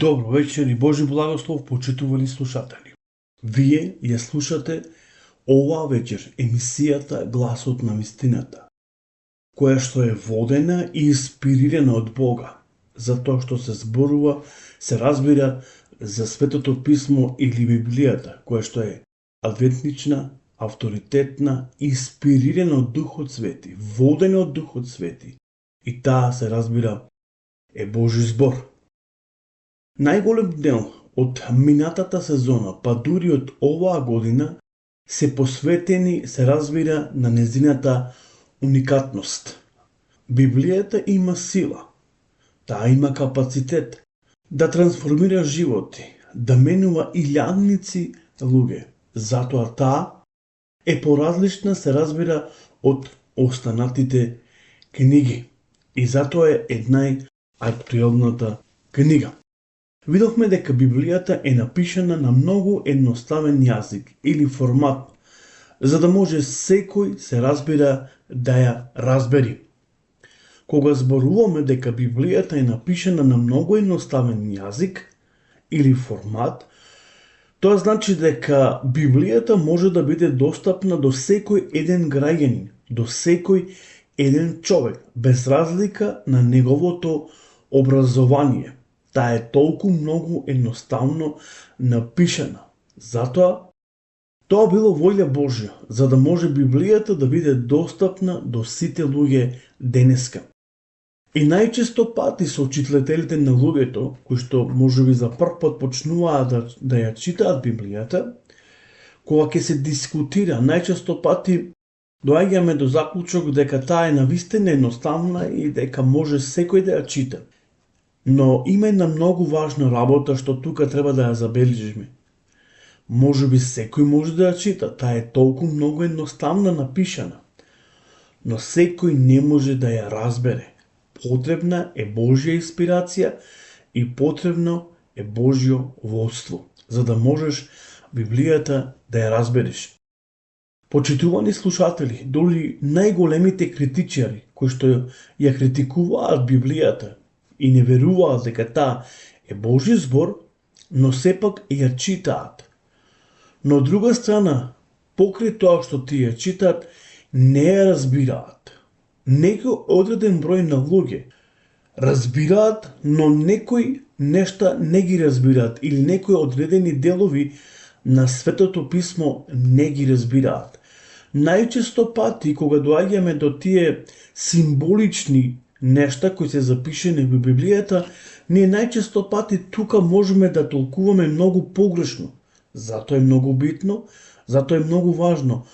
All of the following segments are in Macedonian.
Добро вечер и Божи благослов, почитувани слушатели. Вие ја слушате оваа вечер емисијата Гласот на вистината, која што е водена и инспирирана од Бога, затоа што се зборува, се разбира за Светото писмо или Библијата, која што е адвентична, авторитетна, инспирирана од Духот Свети, водена од Духот Свети. И таа се разбира е Божи збор. Најголем дел од минатата сезона, па дури од оваа година, се посветени, се разбира, на незината уникатност. Библијата има сила, таа има капацитет да трансформира животи, да менува илјадници луѓе. Затоа таа е поразлична, се разбира, од останатите книги. И затоа е најактуелната книга. Видовме дека Библијата е напишана на многу едноставен јазик или формат, за да може секој, се разбира, да ја разбери. Кога зборуваме дека Библијата е напишана на многу едноставен јазик или формат, тоа значи дека Библијата може да биде достапна до секој еден граѓанин, до секој еден човек, без разлика на неговото образование. Таа е толку многу едноставно напишана. Затоа, тоа било волја Божја, за да може Библијата да биде достапна до сите луѓе денеска. И најчесто пати сочитателите на луѓето, кои што можеби за прв пат почнуваат да ја читаат Библијата, кога ќе се дискутира, најчесто пати доаѓаме до заклучок дека таа е навистина едноставна и дека може секој да ја чита. Но има една многу важна работа што тука треба да ја забележиме. Можеби секој може да ја чита, таа е толку многу едноставно напишана, но секој не може да ја разбере. Потребна е Божја инспирација и потребно е Божјо водство, за да можеш Библијата да ја разбереш. Почитувани слушатели, доли најголемите критичари кои што ја критикуваат Библијата и не веруваат дека таа е Божи збор, но сепак ја читаат. Но од друга страна, покрај тоа што тие ја читаат, не ја разбираат. Некој одреден број на луѓе разбираат, но некои нешта не ги разбираат или некои одредени делови на Светото писмо не ги разбираат. Најчесто пати, кога доаѓаме до тие символични нешта кои се запишени во Библијата, ние најчесто пати тука можеме да толкуваме многу погрешно. Затоа е многу битно, затоа е многу важно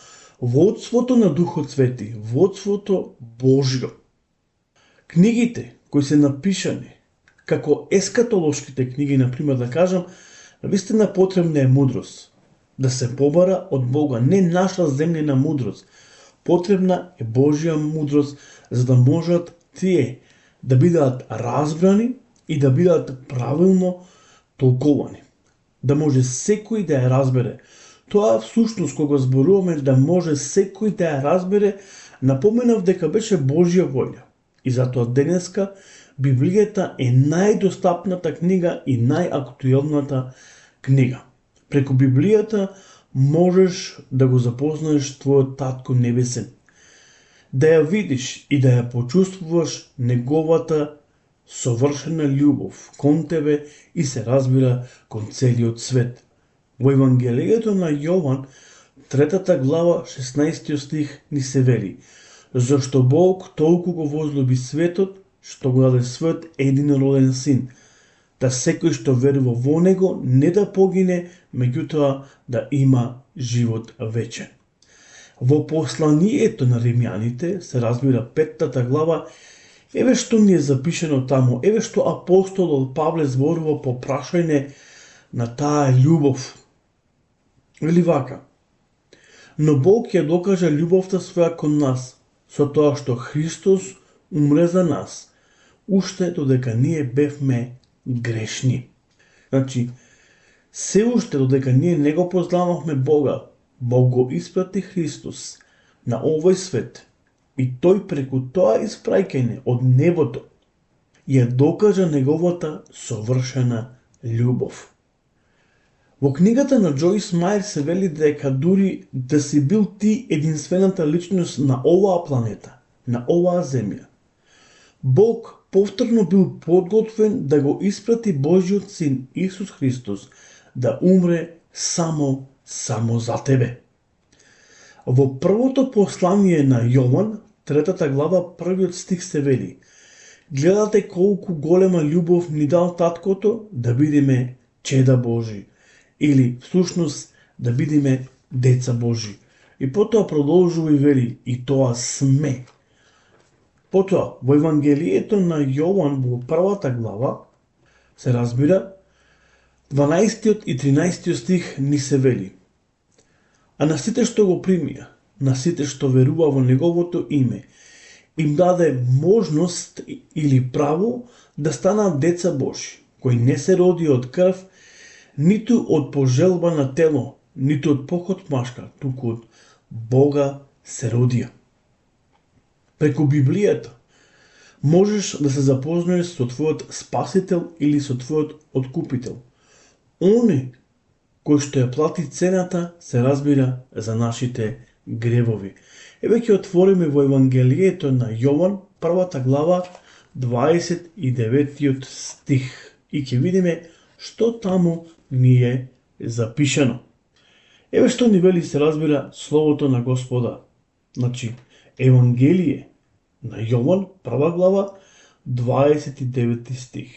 водството на Духот Свети, водството Божјо. Книгите кои се напишани, како ескатолошките книги, например да кажам, вистина потребна е мудрост. Да се побара од Бога, не наша земјена мудрост. Потребна е Божја мудрост, за да можат тие да бидат разбрани и да бидат правилно толковани. Да може секој да ја разбере. Тоа всушност кога зборуваме да може секој да ја разбере, напоменав дека беше Божја волја. И затоа денеска Библијата е најдостапната книга и најактуелната книга. Преку Библијата можеш да го запознаеш твојот татко небесен, да ја видиш и да ја почувствуваш неговата совршена љубов кон тебе и се разбира кон целиот свет. Во Евангелието на Јован, 3 глава, 16 стих ни се вели: зашто Бог толку го возлюби светот, што го даде својот единороден син, да секој што верува во него не да погине, меѓутоа да има живот вечен. Во посланието на римјаните, се разбира 5 глава, еве што ни е запишено таму, еве што апостолот Павле зборува по прашање на таа љубов. Вели вака: но Бог ја докажа љубовта своја кон нас, со тоа што Христос умре за нас, уште додека ние бевме грешни. Значи, се уште додека ние не го познававме Бога, Бог го испрати Христос на овој свет и тој преку тоа испраќање од небото ја докажа неговата совршена љубов. Во книгата на Джойс Мајер се вели дека дури да си бил ти единствената личност на оваа планета, на оваа земја, Бог повторно бил подготвен да го испрати Божиот син Исус Христос да умре само за тебе. Во првото послание на Јован, 3 глава, 1 стих се вели: гледате колку голема љубов ни дал таткото да бидеме чеда Божи, или всушност да бидеме деца Божи. И потоа продолжува и вели: и тоа сме. Потоа, во Евангелието на Јован во 1 глава се разбира 12 и 13 стих ни се вели: а на сите што го примија, на сите што верува во неговото име, им даде можност или право да станат деца Божи, кои не се роди од крв, ниту од пожелба на тело, ниту од похот машка, туку од Бога се родија. Преку Библијата можеш да се запознаеш со твојот спасител или со твојот откупител. Оне кој што ја плати цената, се разбира, за нашите гревови. Еве ќе отвориме во Евангелието на Јован, 1 глава, 29 стих и ќе видиме што таму ни е запишано. Еве што ни вели, се разбира, Словото на Господа. Значи, Евангелие на Јован, 1 глава, 29 стих.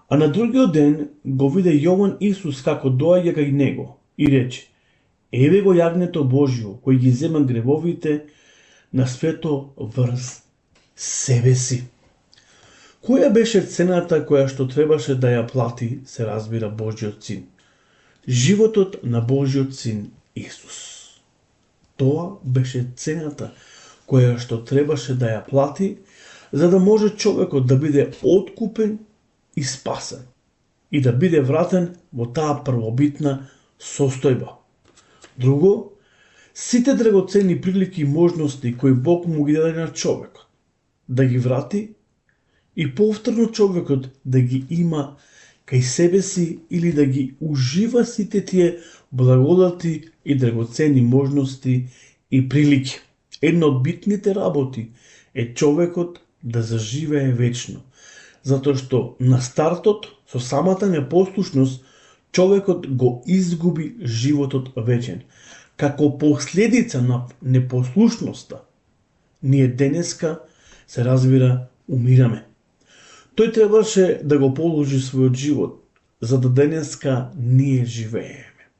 А на другиот ден го виде Јован Исус како доаѓа кај него и рече: еве го јагнето Божјо, кој ги зема гревовите на свето врз себе си. Која беше цената која што требаше да ја плати, се разбира, Божјиот син? Животот на Божјиот син Исус. Тоа беше цената која што требаше да ја плати, за да може човекот да биде откупен и спасен и да биде вратен во таа првобитна состојба. Друго, сите драгоценни прилики и можности кои Бог му ги даде на човекот, да ги врати и повторно човекот да ги има кај себе си или да ги ужива сите тие благодати и драгоценни можности и прилики. Една од битните работи е човекот да заживее вечно, затоа што на стартот, со самата непослушност, човекот го изгуби животот вечен. Како последица на непослушноста, ние денеска, се разбира, умираме. Тој требаше да го положи својот живот, за да денеска ние живееме.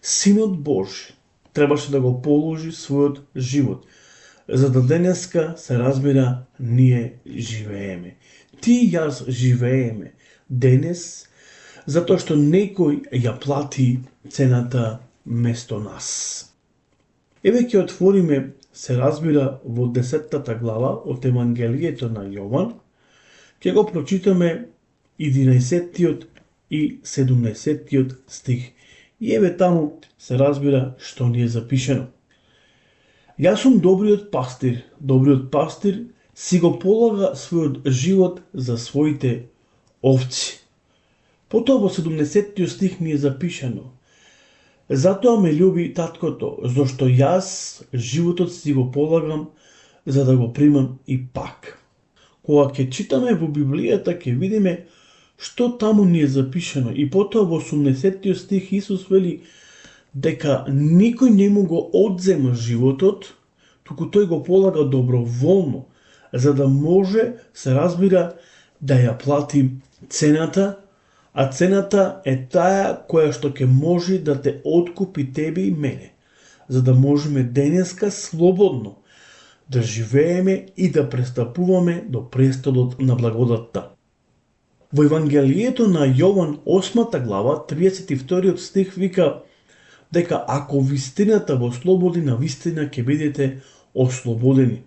Синот Божи требаше да го положи својот живот, за да денеска, се разбира, ние живееме. Ти и јас живееме денес, затоа што некој ја плати цената место нас. Еве ќе отвориме, се разбира, во 10 глава од Евангелието на Јован, ќе го прочитаме 11 и 17 стих. И еве таму се разбира што ни е запишено. Јас сум добриот пастир си го полага својот живот за своите овци. Потоа во 70 стих ни е запишено: затоа ме љуби таткото, зашто јас животот си го полагам за да го примам и пак. Кога ќе читаме во Библијата, ќе видиме што таму ни е запишено. И потоа во 80 стих Исус вели дека никој не му го одзема животот, туку тој го полага доброволно, за да може, се разбира, да ја плати цената, а цената е таа која што ќе може да те откупи тебе и мене, за да можеме денеска слободно да живееме и да престапуваме до престолот на благодатта. Во Евангелието на Јован 8 глава 32 стих вика дека ако вистината во слободи, на вистина ќе бидете ослободени.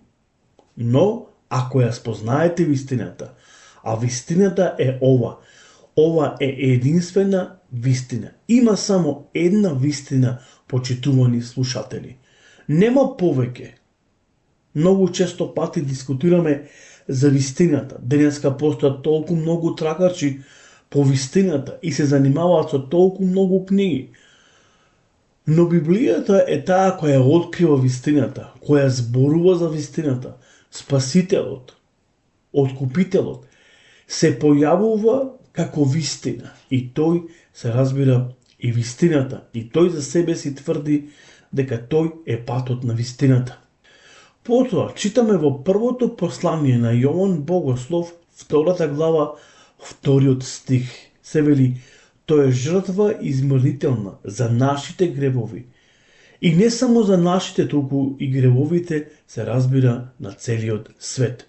Но ако ја спознаете вистината, а вистината е ова е единствена вистина. Има само една вистина, почитувани слушатели. Нема повеќе. Многу често пати дискутираме за вистината. Денеска постојат толку многу трагачи по вистината и се занимаваат со толку многу книги. Но Библијата е таа која открива вистината, која зборува за вистината. Спасителот, откупителот, се појавува како вистина и тој се разбира и вистината и тој за себе си тврди дека тој е патот на вистината. Потоа читаме во првото послание на Јован Богослов, 2 глава, 2 стих. Се вели: тој е жртва измрнителна за нашите гревови. И не само за нашите, туку и гревовите се разбира на целиот свет.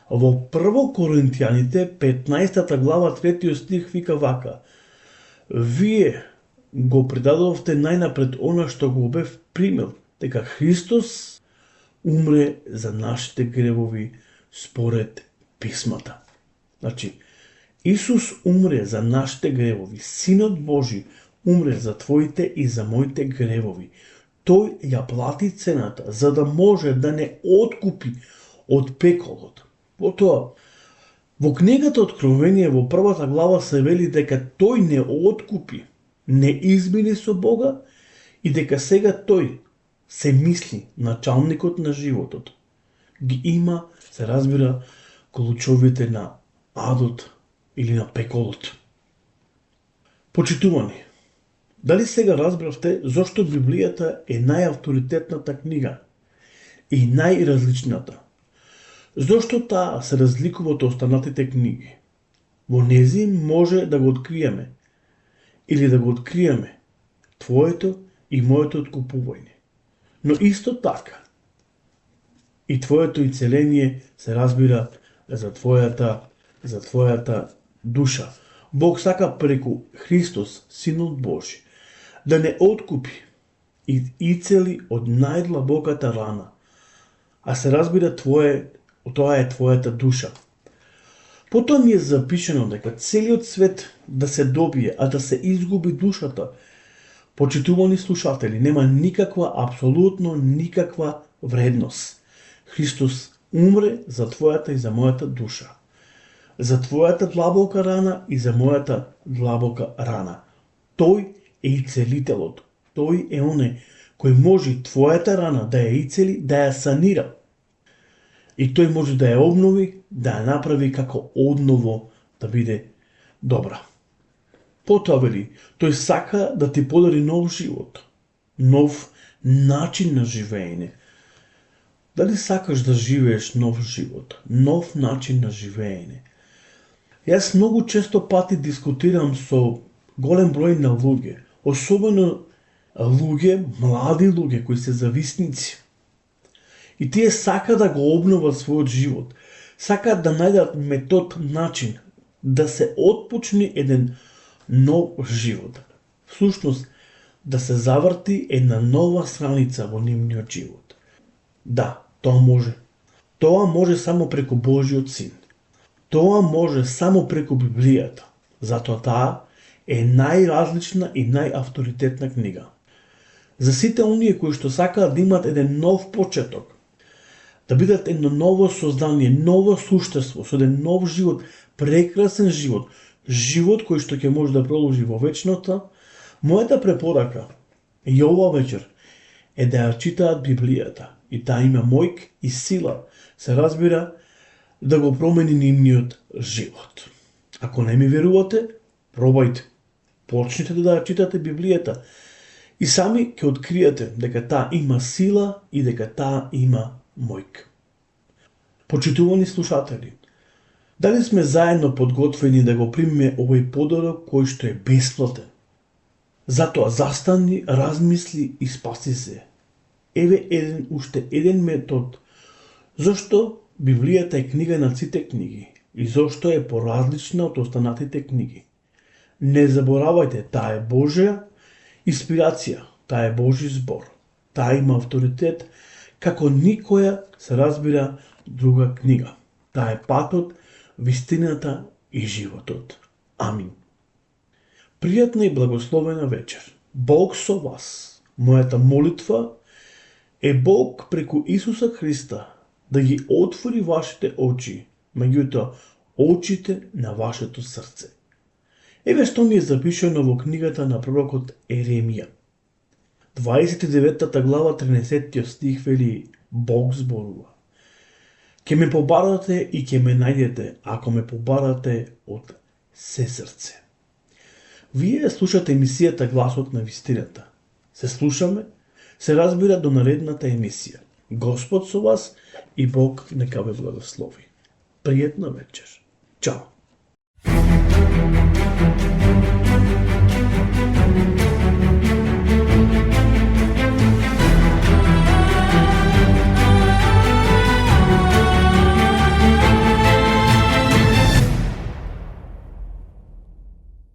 Во 1 Коринтијаните, 15 глава, 3 стих вика вака: вие го предадовте најнапред она што го бев примил, дека Христос умре за нашите гревови според писмата. Значи, Исус умре за нашите гревови, Синот Божи умре за твоите и за моите гревови. Тој ја плати цената за да може да не откупи од пеколот. Потоа, во книгата Откровение во 1 глава се вели дека тој не откупи, не измини со Бога и дека сега тој се мисли началникот на животот. Ги има, се разбира, клучовите на адот или на пеколот. Почитувани, дали сега разбравте зошто Библијата е најавторитетната книга и најразличната? Зошто таа се разликува од останатите книги? Во нези може да го откриеме или да го откриеме твоето и моето откупување. Но исто така и твоето ицеление се разбира за твојата душа. Бог сака преку Христос, Синот Божи, да не откупи и ицели од најдлабоката рана. А се разбира тоа е твојата душа. Потоа ми е запишено дека целиот свет да се добие, а да се изгуби душата. Почитувани слушатели, нема никаква, апсолутно никаква вредност. Христос умре за твојата и за мојата душа. За твојата длабока рана и за мојата длабока рана. Тој е и целителот. Тој е оне кој може твојата рана да ја ицели, да ја санира. И тој може да ја обнови, да ја направи како одново да биде добра. Потоа вели, тој сака да ти подари нов живот, нов начин на живеење. Дали сакаш да живееш нов живот, нов начин на живеење? Јас многу често пати дискутирам со голем број на луѓе, особено луѓе, млади луѓе кои се зависници. И тие сака да го обноват својот живот, сакаат да најдат метод, начин да се отпочне еден нов живот. Всушност, да се заврти една нова страница во нивниот живот. Да, тоа може. Тоа може само преку Божиот Син. Тоа може само преку Библијата. Затоа таа е најразлична и најавторитетна книга. За сите оние кои што сакаат да имат еден нов почеток, да бидат едно ново создание, ново суштество, со еден нов живот, прекрасен живот, живот кој што ќе може да продолжи во вечнота, мојата препорака и ова вечер е да ја читаат Библијата и таа има мојк и сила, се разбира, да го промени нивниот живот. Ако не ми верувате, пробајте. Почнете да ја читате Библијата и сами ќе откриете дека таа има сила и дека таа има мојк. Почитувани слушатели, дали сме заедно подготвени да го примиме овој подарок кој што е бесплатен? Затоа застани, размисли и спаси се. Еве уште еден метод зошто Библијата е книга на сите книги и зошто е поразлична од останатите книги. Не заборавајте, таа е Божја инспирација, таа е Божи збор. Таа има авторитет како никоја, се разбира, друга книга. Таа е патот, вистината и животот. Амин. Пријатна и благословена вечер. Бог со вас. Мојата молитва е Бог преку Исуса Христа да ги отвори вашите очи, меѓутоа очите на вашето срце. Еве што ни е запишено во книгата на пророкот Еремија. 29 глава 13 стих вели: Бог зборува: Ке ме побарате и ке ме најдете, ако ме побарате од се срце. Вие слушате емисијата Гласот на вистината. Се слушаме, се разбира до наредната емисија. Господ со вас и Бог нека ве благослови. Пријатна вечер. Чао.